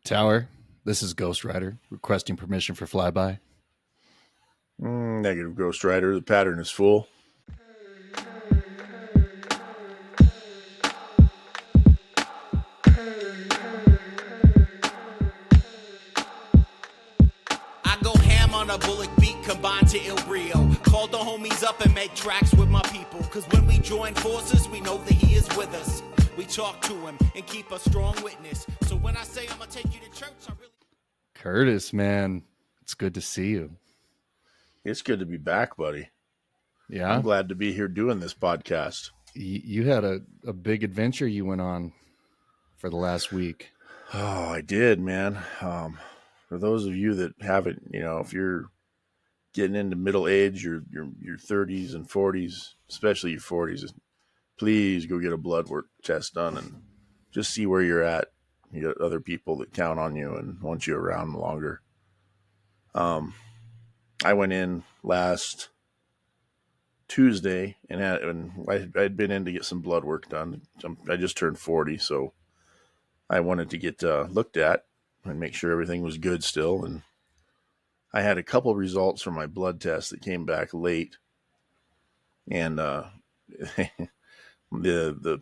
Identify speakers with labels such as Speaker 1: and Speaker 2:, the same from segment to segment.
Speaker 1: Tower, this is Ghost Rider requesting permission for flyby.
Speaker 2: Negative, Ghost Rider. The pattern is full.
Speaker 3: I go ham on a bullet beat combined to Il Brio. Call the homies up and make tracks with my people. Cause when we join forces, we know that he is with us. We talk to him and keep a strong witness. So when I say I'm gonna take you to church, I really...
Speaker 1: Kurtis, man, it's good to see you.
Speaker 2: It's good to be back, buddy.
Speaker 1: Yeah?
Speaker 2: I'm glad to be here doing this podcast.
Speaker 1: You had a big adventure you went on for the last week.
Speaker 2: Oh, I did, man. For those of you that haven't, if you're getting into middle age, your 30s and 40s, especially your 40s, please go get a blood work test done and just see where you're at. You got other people that count on you and want you around longer. I went in last Tuesday and I'd been in to get some blood work done. I just turned 40, so I wanted to get looked at and make sure everything was good still. And I had a couple results from my blood test that came back late, and the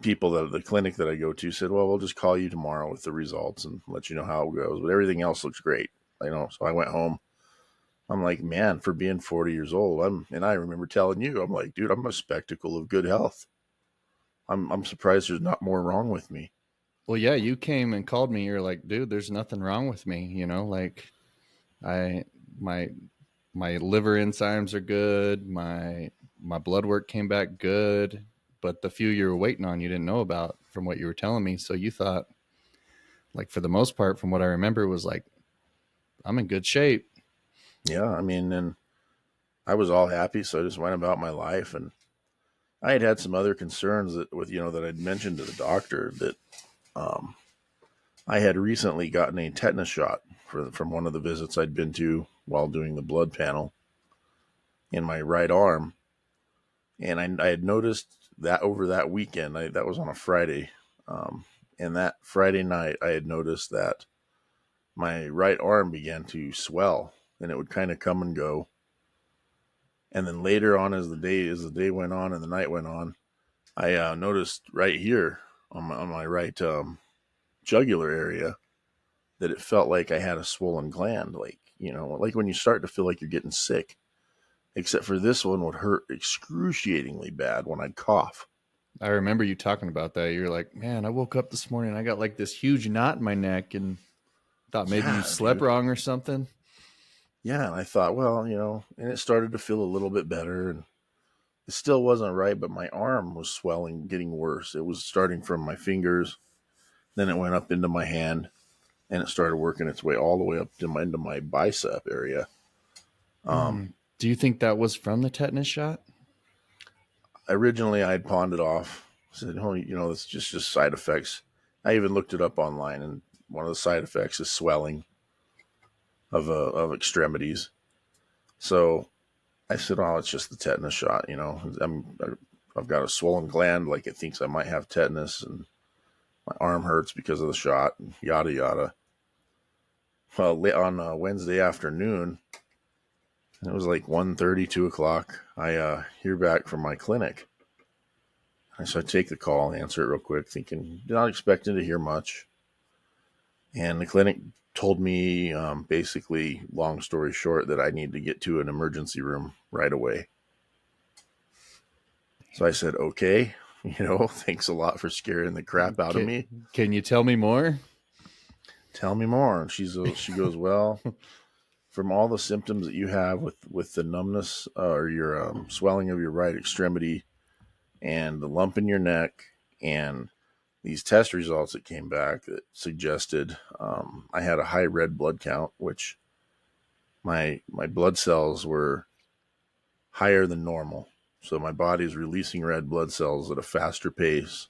Speaker 2: people at the clinic that I go to said, "Well, we'll just call you tomorrow with the results and let you know how it goes." But everything else looks great, So I went home. I'm like, man, for being 40 years old, and I remember telling you, I'm like, dude, I'm a spectacle of good health. I'm surprised there's not more wrong with me.
Speaker 1: Well, yeah, you came and called me. You're like, dude, there's nothing wrong with me. I my liver enzymes are good. My blood work came back good, but the few you were waiting on, you didn't know about from what you were telling me. So you thought, like, for the most part, from what I remember, was like, I'm in good shape.
Speaker 2: Yeah, and I was all happy, so I just went about my life. And I had some other concerns that I'd mentioned to the doctor that I had recently gotten a tetanus shot from one of the visits I'd been to while doing the blood panel in my right arm. And I had noticed that over that weekend, that was on a Friday. And that Friday night, I had noticed that my right arm began to swell, and it would kind of come and go. And then later on, as the day went on and the night went on, I noticed right here on my right jugular area that it felt like I had a swollen gland, like when you start to feel like you're getting sick. Except for this one would hurt excruciatingly bad when I'd cough.
Speaker 1: I remember you talking about that. You're like, man, I woke up this morning and I got like this huge knot in my neck and thought maybe you
Speaker 2: Yeah,
Speaker 1: slept
Speaker 2: dude.
Speaker 1: wrong or something.
Speaker 2: Yeah, and I thought, well, and it started to feel a little bit better, and it still wasn't right, but my arm was swelling, getting worse. It was starting from my fingers, then it went up into my hand, and it started working its way all the way up to into my bicep area.
Speaker 1: Do you think that was from the tetanus shot?
Speaker 2: Originally, I'd pawned it off. I said, oh, it's just side effects. I even looked it up online, and one of the side effects is swelling of extremities. So I said, "Oh, it's just the tetanus shot." I've got a swollen gland, like it thinks I might have tetanus, and my arm hurts because of the shot, and yada yada. Well, on Wednesday afternoon, it was like 1:30, 2 o'clock. I hear back from my clinic. So I take the call, answer it real quick, thinking not expecting to hear much. And the clinic told me, basically, long story short, that I need to get to an emergency room right away. So I said, okay, thanks a lot for scaring the crap out of me.
Speaker 1: Can you tell me more?
Speaker 2: Tell me more. And she goes, well, from all the symptoms that you have with the numbness or your swelling of your right extremity and the lump in your neck and these test results that came back that suggested I had a high red blood count, which my blood cells were higher than normal. So my body's releasing red blood cells at a faster pace,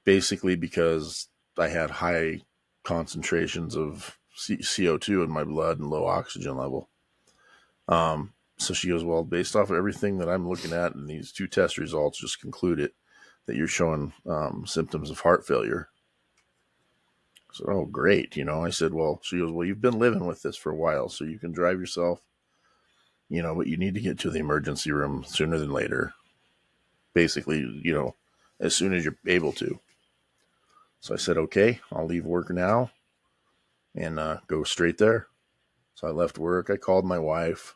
Speaker 2: basically because I had high concentrations of CO2 in my blood and low oxygen level. So she goes, well, based off of everything that I'm looking at, and these two test results just conclude it, that you're showing symptoms of heart failure. said, oh, great. I said, well, she goes, well, you've been living with this for a while, so you can drive yourself, but you need to get to the emergency room sooner than later. Basically, as soon as you're able to. So I said, okay, I'll leave work now and go straight there. So I left work. I called my wife,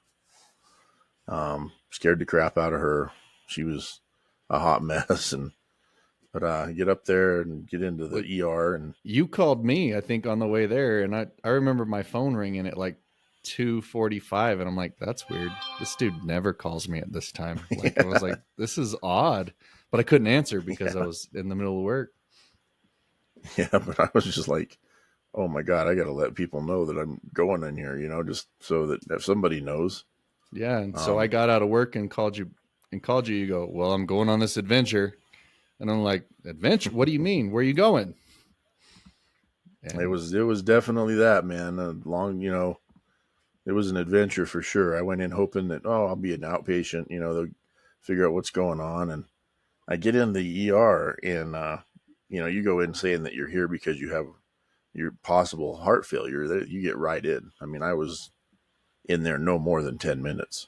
Speaker 2: scared the crap out of her. She was a hot mess. But get up there and get into the ER. And
Speaker 1: you called me, I think, on the way there. And I remember my phone ringing at like 2:45. And I'm like, that's weird. This dude never calls me at this time. Like, I was like, this is odd. But I couldn't answer because I was in the middle of work.
Speaker 2: Yeah, but I was just like, oh my God, I got to let people know that I'm going in here, just so that if somebody knows.
Speaker 1: Yeah. And so I got out of work and called you. You go, well, I'm going on this adventure. And I'm like, adventure? What do you mean? Where are you going? And
Speaker 2: it was definitely that, man. It was an adventure for sure. I went in hoping that, I'll be an outpatient, they'll figure out what's going on. And I get in the ER and, you go in saying that you're here because you have your possible heart failure, that you get right in. I mean, I was in there no more than 10 minutes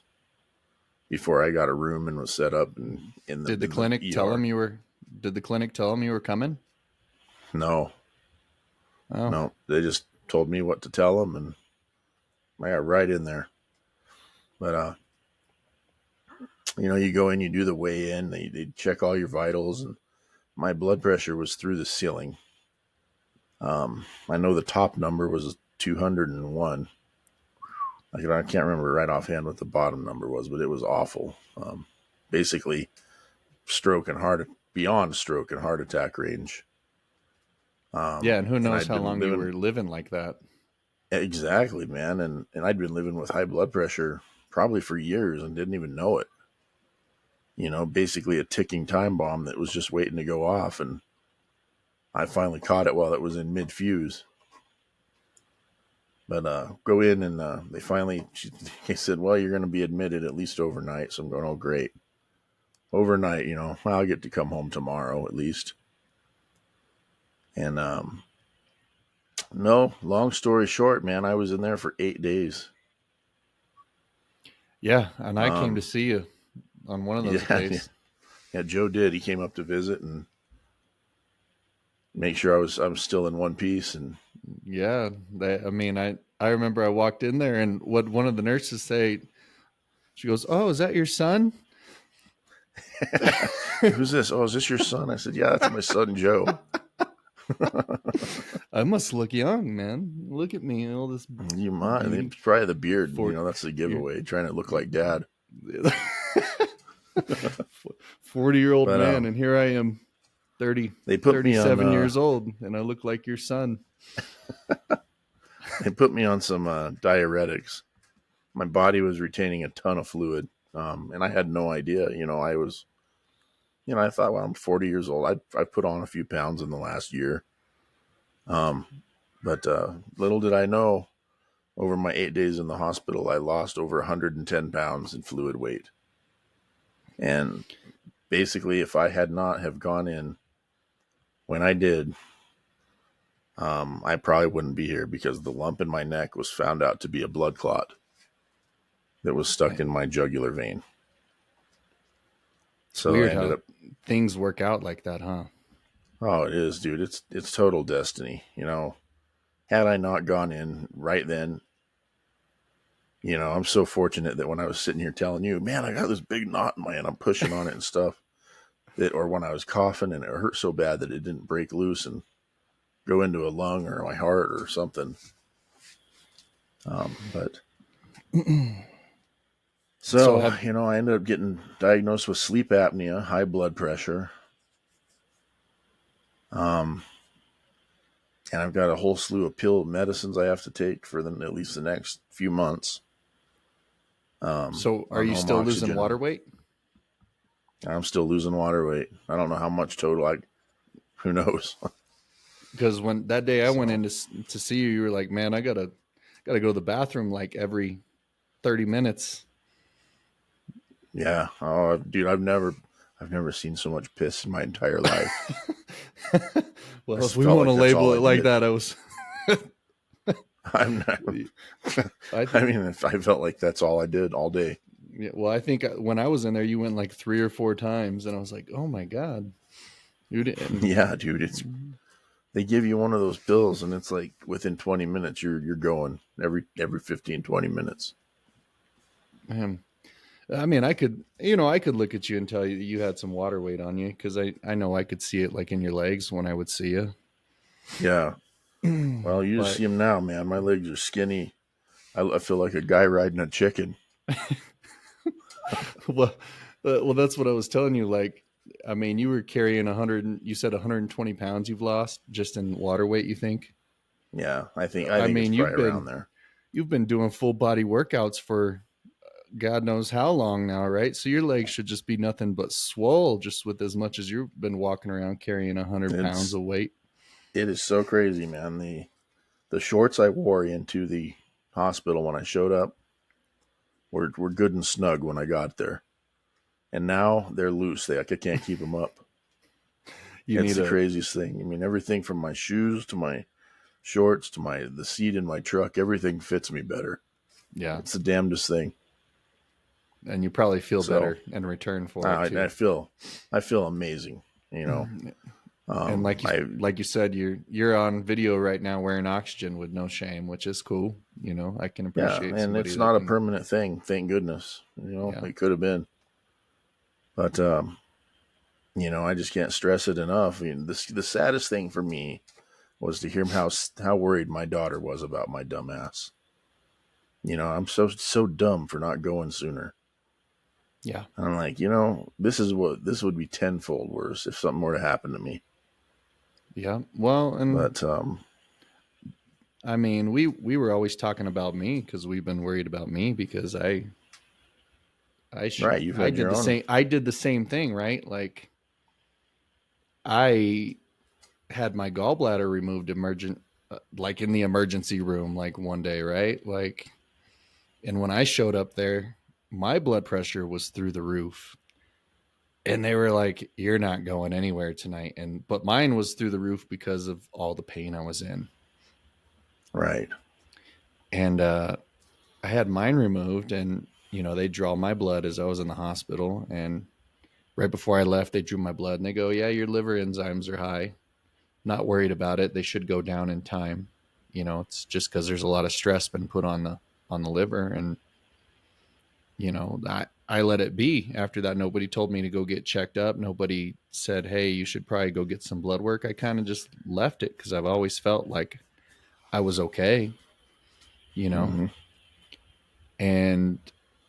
Speaker 2: before I got a room and was set up. And
Speaker 1: did the clinic tell them you were? Did the clinic tell them you were coming?
Speaker 2: No. Oh. No, they just told me what to tell them, and I got right in there. But you go in, you do the weigh in, they check all your vitals, and my blood pressure was through the ceiling. I know the top number was 201. I can't remember right offhand what the bottom number was, but it was awful. Basically, beyond stroke and heart attack range.
Speaker 1: And who knows how long you were living like that.
Speaker 2: Exactly, man. And I'd been living with high blood pressure probably for years and didn't even know it. Basically a ticking time bomb that was just waiting to go off. And I finally caught it while it was in mid-fuse. But go in and he said, well, you're going to be admitted at least overnight. So I'm going, oh, great. Overnight, I'll get to come home tomorrow at least. And no, long story short, man, I was in there for 8 days.
Speaker 1: Yeah, and I came to see you on one of those days.
Speaker 2: Yeah, Joe did. He came up to visit and make sure I'm still in one piece. And
Speaker 1: yeah, I remember I walked in there, and what one of the nurses say, she goes, "Oh, is that your son?"
Speaker 2: Who's this? Oh, is this your son? I said, yeah, that's my son, Joe.
Speaker 1: I must look young, man. Look at me, all this.
Speaker 2: You might. It's probably the beard. That's the giveaway. Trying to look like dad.
Speaker 1: 40-year-old man, and here I am, 37 years old, and I look like your son.
Speaker 2: They put me on some diuretics. My body was retaining a ton of fluid, and I had no idea. I was. I thought, well, I'm 40 years old. I put on a few pounds in the last year. But little did I know, over my 8 days in the hospital, I lost over 110 pounds in fluid weight. And basically, if I had not have gone in when I did, I probably wouldn't be here, because the lump in my neck was found out to be a blood clot that was stuck in my jugular vein.
Speaker 1: So weird I ended up things work out like that, huh?
Speaker 2: Oh, it is, dude. It's total destiny. Had I not gone in right then, I'm so fortunate that when I was sitting here telling you, man, I got this big knot in my hand, I'm pushing on it and stuff, or when I was coughing and it hurt so bad that it didn't break loose and go into a lung or my heart or something. But So I ended up getting diagnosed with sleep apnea, high blood pressure. And I've got a whole slew of pill medicines I have to take for at least the next few months.
Speaker 1: So are you still losing water weight?
Speaker 2: I'm still losing water weight. I don't know how much total. Who knows?
Speaker 1: Because when that day I went in to see you, you were like, man, I gotta go to the bathroom like every 30 minutes.
Speaker 2: Yeah. Oh, dude, I've never seen so much piss in my entire life.
Speaker 1: Well, if we want to label it like that, I was
Speaker 2: I'm not.
Speaker 1: I
Speaker 2: I mean, if I felt like that's all I did all day.
Speaker 1: Yeah, well, I think when I was in there, you went like 3 or 4 times, and I was like, "Oh my god, you didn't."
Speaker 2: Yeah, dude. They give you one of those pills, and it's like within 20 minutes you're going every 15, 20 minutes.
Speaker 1: Man, I mean, I could look at you and tell you had some water weight on you because I know I could see it like in your legs when I would see you.
Speaker 2: Yeah. Well, you just
Speaker 1: But
Speaker 2: see them now, man. My legs are skinny. I feel like a guy riding a chicken.
Speaker 1: well, well, that's what I was telling you. Like, I mean, you were carrying 100. You said 120 pounds you've lost just in water weight. You think?
Speaker 2: Yeah, I think
Speaker 1: I
Speaker 2: it's
Speaker 1: mean,
Speaker 2: probably around there.
Speaker 1: you've been doing full body workouts for God knows how long now, right? So your legs should just be nothing but swole, just with as much as you've been walking around carrying 100 pounds
Speaker 2: It's
Speaker 1: of weight.
Speaker 2: it is so crazy, man. The shorts I wore into the hospital when I showed up were good and snug when I got there, and now they're loose. I can't keep them up.
Speaker 1: You
Speaker 2: It's
Speaker 1: need
Speaker 2: the
Speaker 1: a
Speaker 2: craziest thing. I mean, everything from my shoes to my shorts to the seat in my truck, everything fits me better.
Speaker 1: yeah,
Speaker 2: It's the damnedest thing.
Speaker 1: and you probably feel
Speaker 2: So
Speaker 1: better in return for it
Speaker 2: I
Speaker 1: too.
Speaker 2: feel amazing. You know,
Speaker 1: And like you
Speaker 2: I
Speaker 1: like you said, you're on video right now wearing oxygen with no shame, which is cool. I can
Speaker 2: yeah,
Speaker 1: appreciate
Speaker 2: and
Speaker 1: somebody
Speaker 2: it's
Speaker 1: that
Speaker 2: not a
Speaker 1: can.
Speaker 2: permanent thing. Thank goodness.
Speaker 1: Yeah,
Speaker 2: It could have been, but I just can't stress it enough. I mean, the saddest thing for me was to hear how worried my daughter was about my dumb ass. I'm so dumb for not going sooner.
Speaker 1: yeah,
Speaker 2: And I'm like, this would be tenfold worse if something were to happen to me.
Speaker 1: yeah. Well, and
Speaker 2: But
Speaker 1: I mean, we were always talking about me because we've been worried about me because
Speaker 2: right, you've
Speaker 1: I
Speaker 2: had
Speaker 1: did
Speaker 2: your
Speaker 1: the
Speaker 2: own.
Speaker 1: same I did the same thing, right? Like I had my gallbladder removed like in the emergency room like one day, right? Like, and when I showed up there, my blood pressure was through the roof. And they were like, "You're not going anywhere tonight." But mine was through the roof because of all the pain I was in.
Speaker 2: Right.
Speaker 1: And I had mine removed, and they draw my blood as I was in the hospital. And right before I left, they drew my blood, and they go, "Yeah, your liver enzymes are high. Not worried about it. They should go down in time. It's just because there's a lot of stress been put on the liver." And I let it be. After that, nobody told me to go get checked up. Nobody said, "Hey, you should probably go get some blood work." I kind of just left it because I've always felt like I was okay, you know.
Speaker 2: Mm-hmm.
Speaker 1: And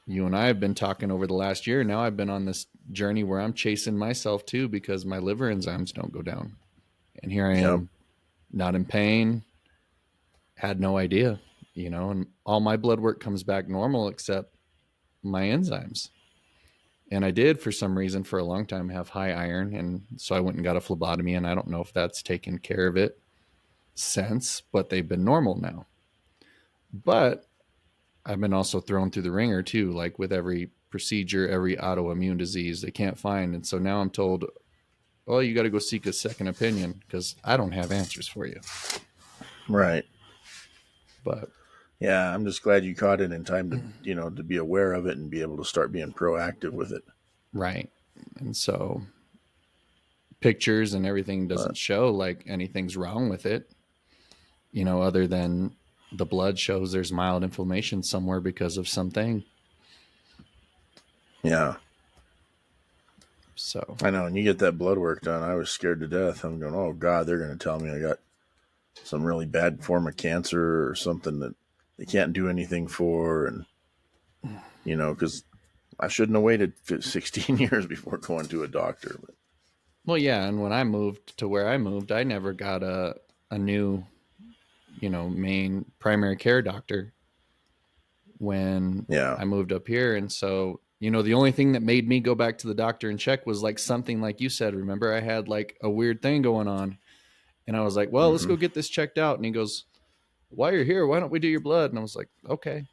Speaker 1: you and I have been talking over the last year. Now I've been on this journey where I'm chasing myself too because my liver enzymes don't go down. And here I
Speaker 2: Yep.
Speaker 1: am, not in pain, had no idea, and all my blood work comes back normal except my enzymes. And I did, for some reason, for a long time, have high iron. And so I went and got a phlebotomy, and I don't know if that's taken care of it since, but they've been normal now. But I've been also thrown through the ringer too, like with every procedure, every autoimmune disease they can't find. And so now I'm told, "Oh, you got to go seek a second opinion because I don't have answers for you."
Speaker 2: Right.
Speaker 1: But
Speaker 2: Yeah, I'm just glad you caught it in time to be aware of it and be able to start being proactive with it.
Speaker 1: right. And so pictures and everything
Speaker 2: But
Speaker 1: doesn't show like anything's wrong with it, other than the blood shows there's mild inflammation somewhere because of something.
Speaker 2: yeah,
Speaker 1: So,
Speaker 2: I know. And you get that blood work done, I was scared to death. I'm going, oh God, they're going to tell me I got some really bad form of cancer or something that they can't do anything for. And, because I shouldn't have waited 16 years before going to a doctor. But,
Speaker 1: well, yeah. And when I moved to where I moved, I never got a new, main primary care doctor when
Speaker 2: yeah.
Speaker 1: I moved up here. And so, the only thing that made me go back to the doctor and check was like something like you said. Remember, I had like a weird thing going on. And I was like, "Well, let's
Speaker 2: Mm-hmm.
Speaker 1: go get this checked out." And he goes, "While you're here, why don't we do your blood?" And I was like, "Okay."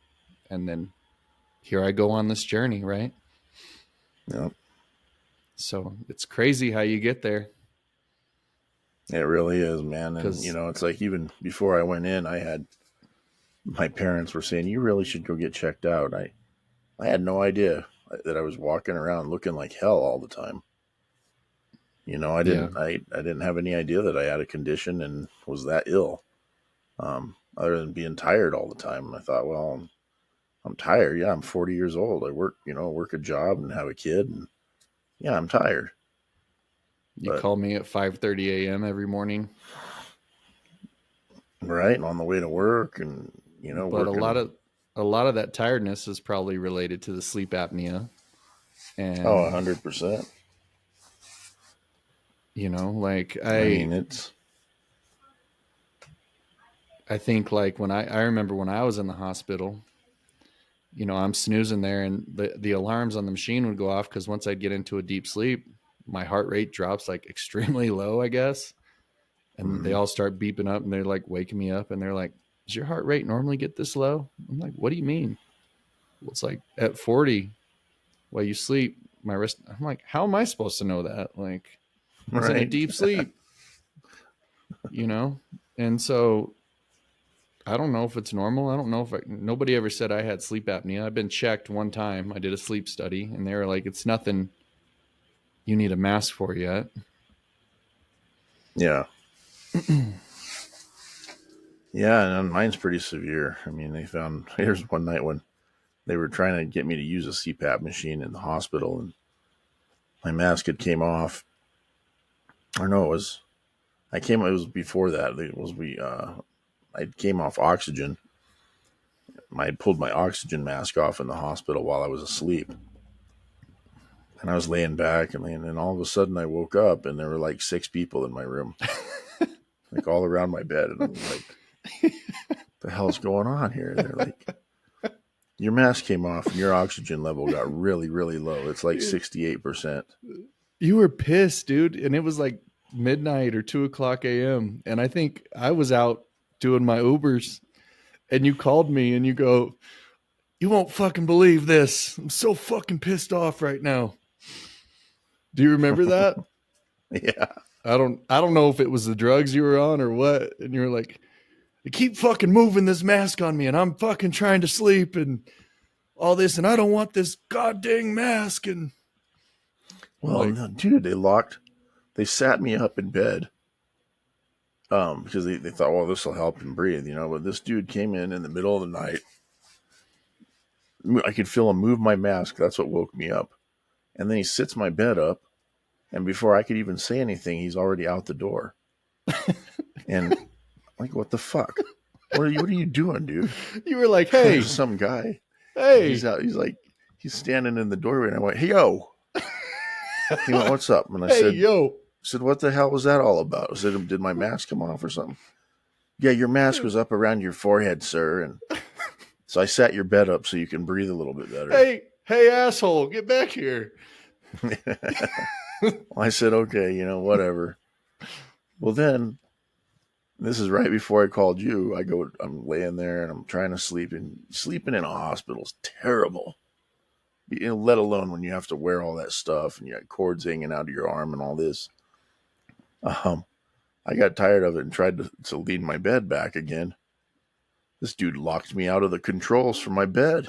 Speaker 1: And then here I go on this journey, right?
Speaker 2: Yeah.
Speaker 1: So it's crazy how you get there.
Speaker 2: It really is, man. And,
Speaker 1: Because
Speaker 2: it's like even before I went in, my parents were saying, you really should go get checked out. I had no idea that I was walking around looking like hell all the time. I
Speaker 1: yeah,
Speaker 2: didn't have any idea that I had a condition and was that ill. Other than being tired all the time. And I thought, well, I'm tired. Yeah, I'm 40 years old. I work a job and have a kid, and yeah, I'm tired.
Speaker 1: you
Speaker 2: But
Speaker 1: call me at 5:30 a.m. every morning.
Speaker 2: right, and on the way to work, and
Speaker 1: But
Speaker 2: working.
Speaker 1: a lot of that tiredness is probably related to the sleep apnea.
Speaker 2: Oh,
Speaker 1: And
Speaker 2: 100%.
Speaker 1: like
Speaker 2: I mean, it's
Speaker 1: I think like when I remember when I was in the hospital, I'm snoozing there and the alarms on the machine would go off because once I'd get into a deep sleep, my heart rate drops like extremely low, I guess. And they
Speaker 2: mhm.
Speaker 1: all start beeping up and they're like waking me up and they're like, does your heart rate normally get this low? I'm like, what do you mean? Well, it's like at 40 while you sleep, my wrist. I'm like, how am I supposed to know that? Like, I was in a
Speaker 2: Right.
Speaker 1: deep sleep, you know? And so I don't know if it's normal. I don't know if nobody ever said I had sleep apnea. I've been checked one time. I did a sleep study and they were like, it's nothing you need a mask for yet.
Speaker 2: Yeah. Yeah, and mine's pretty severe. I mean, they found here's one night when they were trying to get me to use a CPAP machine in the hospital, and my mask had came off. Or no, it was before that. It was I came off oxygen. I pulled my oxygen mask off in the hospital while I was asleep. And I was laying back and all of a sudden I woke up and there were like 6 people in my room, like all around my bed. And I'm like, the hell's going on here? And they're like, your mask came off and your oxygen level got really, really low. It's like 68%.
Speaker 1: You were pissed, dude. And it was like midnight or 2 o'clock a.m. And I think I was out doing my Ubers and you called me and you go, you won't fucking believe this. I'm so fucking pissed off right now. Do you remember that?
Speaker 2: Yeah.
Speaker 1: I don't know if it was the drugs you were on or what. And you were like, you keep fucking moving this mask on me and I'm fucking trying to sleep and all this and I don't want this goddamn mask. And I'm
Speaker 2: Well,
Speaker 1: like,
Speaker 2: no, dude, they sat me up in bed. Because they thought, well, this will help him breathe, But this dude came in the middle of the night. I could feel him move my mask. That's what woke me up. And then he sits my bed up. And before I could even say anything, he's already out the door. And like, what the fuck? What are you doing, dude?
Speaker 1: you were like, hey,
Speaker 2: There's some guy. He's
Speaker 1: hey,
Speaker 2: out. He's standing in the doorway. And I went, hey, yo. He went, what's up? And I
Speaker 1: hey,
Speaker 2: said,
Speaker 1: yo.
Speaker 2: what the hell was that all about? I said, did my mask come off or something? Yeah, your mask was up around your forehead, sir. And so I sat your bed up so you can breathe a little bit better.
Speaker 1: Hey, asshole, get back here.
Speaker 2: I said, okay, whatever. Well, then this is right before I called you. I'm laying there and I'm trying to sleep, and sleeping in a hospital is terrible. Let alone when you have to wear all that stuff and you got cords hanging out of your arm and all this. I got tired of it and tried to lean my bed back again. This dude locked me out of the controls for my bed.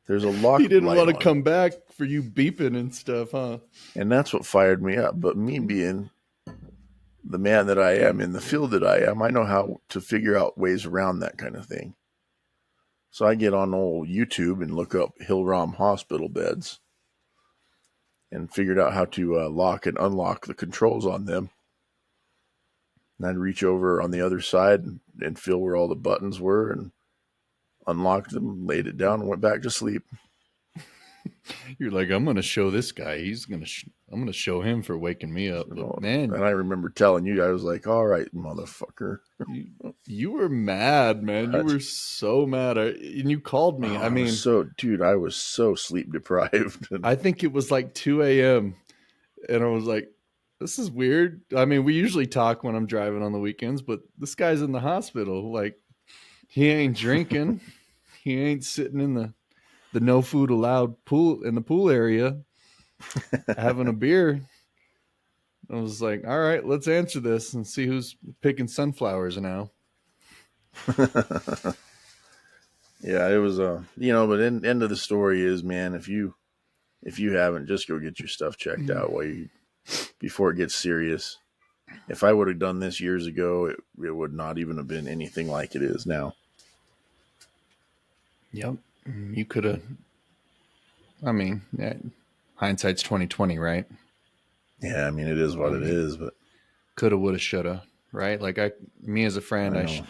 Speaker 2: There's a lock
Speaker 1: He didn't
Speaker 2: light
Speaker 1: want to
Speaker 2: on,
Speaker 1: come back for you beeping and stuff, huh?
Speaker 2: and that's what fired me up. But me being the man that I am in the field that I am, I know how to figure out ways around that kind of thing. So I get on old YouTube and look up Hillrom hospital beds and figured out how to lock and unlock the controls on them. And I'd reach over on the other side and feel where all the buttons were and unlocked them, laid it down, and went back to sleep.
Speaker 1: You're like, I'm gonna show this guy. I'm gonna show him for waking me up. But man,
Speaker 2: And I remember telling you, I was like, all right, motherfucker.
Speaker 1: you were mad, man. You were so mad. And you called me. I mean,
Speaker 2: I was so sleep deprived.
Speaker 1: I think it was like 2 a.m. And I was like, this is weird. I mean, we usually talk when I'm driving on the weekends, but this guy's in the hospital. Like, he ain't drinking. He ain't sitting in the no food allowed pool in the pool area having a beer. I was like, all right, let's answer this and see who's picking sunflowers now.
Speaker 2: Yeah, it was but end of the story is, man, if you haven't, just go get your stuff checked out before it gets serious. If I would have done this years ago, it would not even have been anything like it is now.
Speaker 1: Yep. You could have, I mean, hindsight's 2020, right?
Speaker 2: Yeah, I mean, it is what it is, but
Speaker 1: coulda, woulda, shoulda, right? Like me as a friend,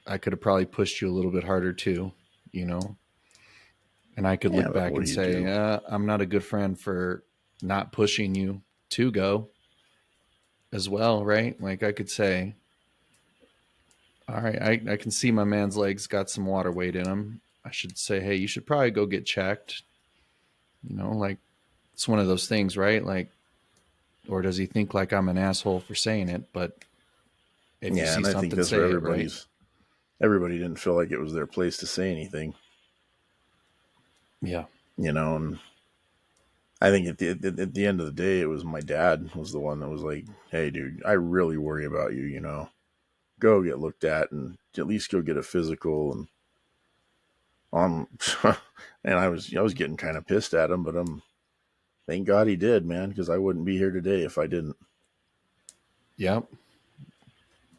Speaker 1: I could have probably pushed you a little bit harder too, you know, and I could look back and say, I'm not a good friend for not pushing you to go as well, right? Like I could say, all right, I can see my man's legs got some water weight in them. I should say, hey, you should probably go get checked. You know, like it's one of those things, right? Like, or does he think like I'm an asshole for saying it? But if you see
Speaker 2: and I think
Speaker 1: something,
Speaker 2: that's
Speaker 1: say
Speaker 2: where
Speaker 1: it, right?
Speaker 2: Everybody didn't feel like it was their place to say anything.
Speaker 1: Yeah.
Speaker 2: And I think at the end of the day, it was my dad was the one that was like, "Hey, dude, I really worry about you. Go get looked at and at least go get a physical." And and I was getting kind of pissed at him, but thank God he did, man, because I wouldn't be here today if I didn't.
Speaker 1: Yep.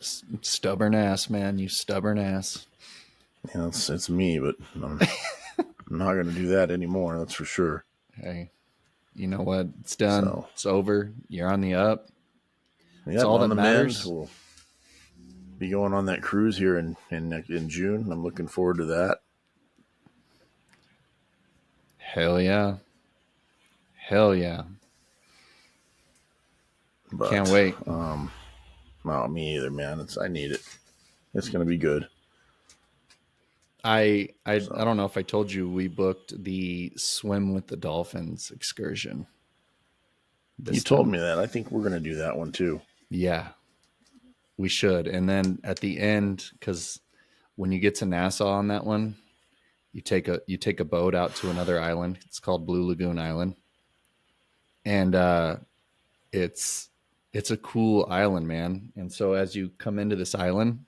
Speaker 1: Stubborn ass, man. You stubborn ass.
Speaker 2: It's me, but I'm not going to do that anymore. That's for sure.
Speaker 1: Hey, you know what? It's done.
Speaker 2: So,
Speaker 1: it's over. You're on the up.
Speaker 2: It's all that matters. We'll be going on that cruise here in June. I'm looking forward to that.
Speaker 1: Hell yeah. Hell yeah.
Speaker 2: But,
Speaker 1: can't wait.
Speaker 2: No, me either, man. I need it. It's going to be good.
Speaker 1: I don't know if I told you we booked the swim with the dolphins excursion.
Speaker 2: You told me that. I think we're going to do that one too.
Speaker 1: Yeah, we should. And then at the end, because when you get to Nassau on that one, you take a boat out to another island. It's called Blue Lagoon Island, and it's a cool island, man. And so as you come into this island,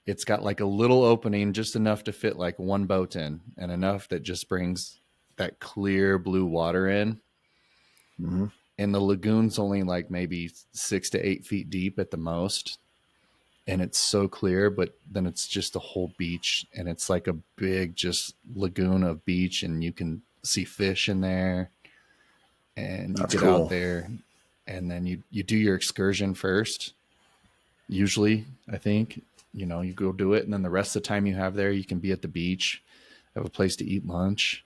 Speaker 1: it's got like a little opening, just enough to fit like one boat in, and enough that just brings that clear blue water in.
Speaker 2: Mm-hmm.
Speaker 1: And the lagoon's only like maybe 6 to 8 feet deep at the most. And it's so clear, but then it's just a whole beach, and it's like a big just lagoon of beach, and you can see fish in there, and you get out there, and then you do your excursion first. Usually, I think, you go do it, and then the rest of the time you have there, you can be at the beach, have a place to eat lunch.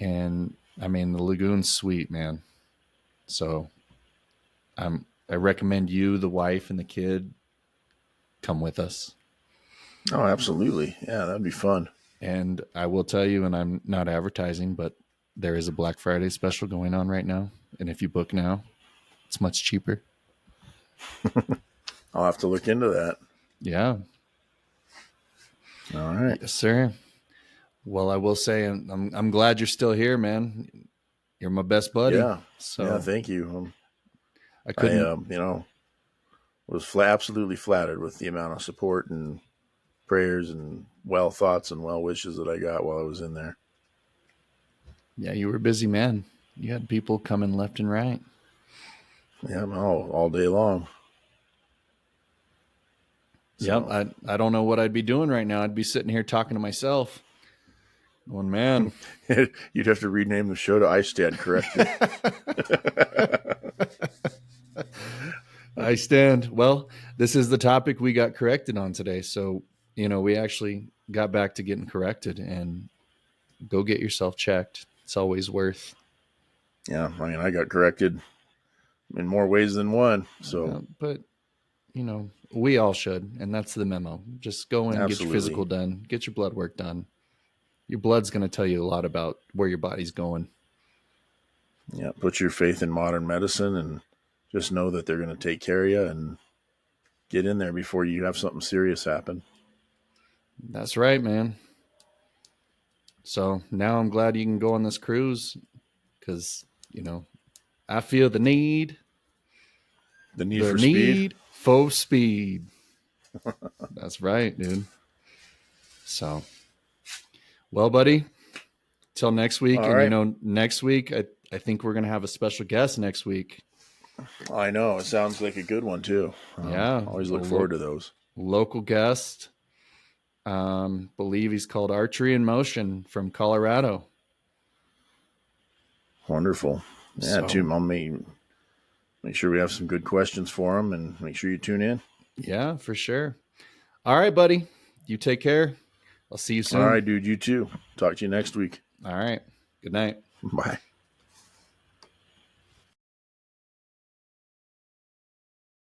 Speaker 1: And I mean, the lagoon's sweet, man. So I recommend you, the wife, and the kid come with us.
Speaker 2: Oh, absolutely. Yeah, that'd be fun.
Speaker 1: And I will tell you, and I'm not advertising, but there is a Black Friday special going on right now. And if you book now, it's much cheaper.
Speaker 2: I'll have to look into that.
Speaker 1: Yeah.
Speaker 2: All right.
Speaker 1: Yes, sir. Well, I will say, I'm glad you're still here, man. You're my best buddy.
Speaker 2: Yeah.
Speaker 1: So
Speaker 2: yeah, thank you.
Speaker 1: I couldn't,
Speaker 2: was absolutely flattered with the amount of support and prayers and well thoughts and well wishes that I got while I was in there.
Speaker 1: Yeah, you were a busy man. You had people coming left and right.
Speaker 2: Yeah, all day long.
Speaker 1: So. Yep, I don't know what I'd be doing right now. I'd be sitting here talking to myself. One man.
Speaker 2: You'd have to rename the show to I Stand Corrected.
Speaker 1: I stand. Well, this is the topic we got corrected on today. So, we actually got back to getting corrected, and go get yourself checked. It's always worth.
Speaker 2: Yeah, I mean, I got corrected in more ways than one. So,
Speaker 1: but we all should, and that's the memo. Just go and get your physical done, get your blood work done. Your blood's going to tell you a lot about where your body's going.
Speaker 2: Yeah, put your faith in modern medicine and just know that they're going to take care of you and get in there before you have something serious happen.
Speaker 1: That's right, man. So now I'm glad you can go on this cruise because, I feel the need.
Speaker 2: The Need
Speaker 1: The
Speaker 2: for Speed.
Speaker 1: Need for Speed. That's right, dude. So, well, buddy, till next week.
Speaker 2: All
Speaker 1: And,
Speaker 2: right.
Speaker 1: you know, next week, I think we're going to have a special guest next week.
Speaker 2: I know. It sounds like a good one, too.
Speaker 1: Yeah.
Speaker 2: Always look forward to those.
Speaker 1: Local guest. Believe he's called Archery in Motion from Colorado.
Speaker 2: Wonderful. Yeah,
Speaker 1: So,
Speaker 2: I'll make sure we have some good questions for him, and make sure you tune in.
Speaker 1: Yeah, for sure. All right, buddy. You take care. I'll see you soon.
Speaker 2: All right, dude. You too. Talk to you next week.
Speaker 1: All right. Good night.
Speaker 2: Bye.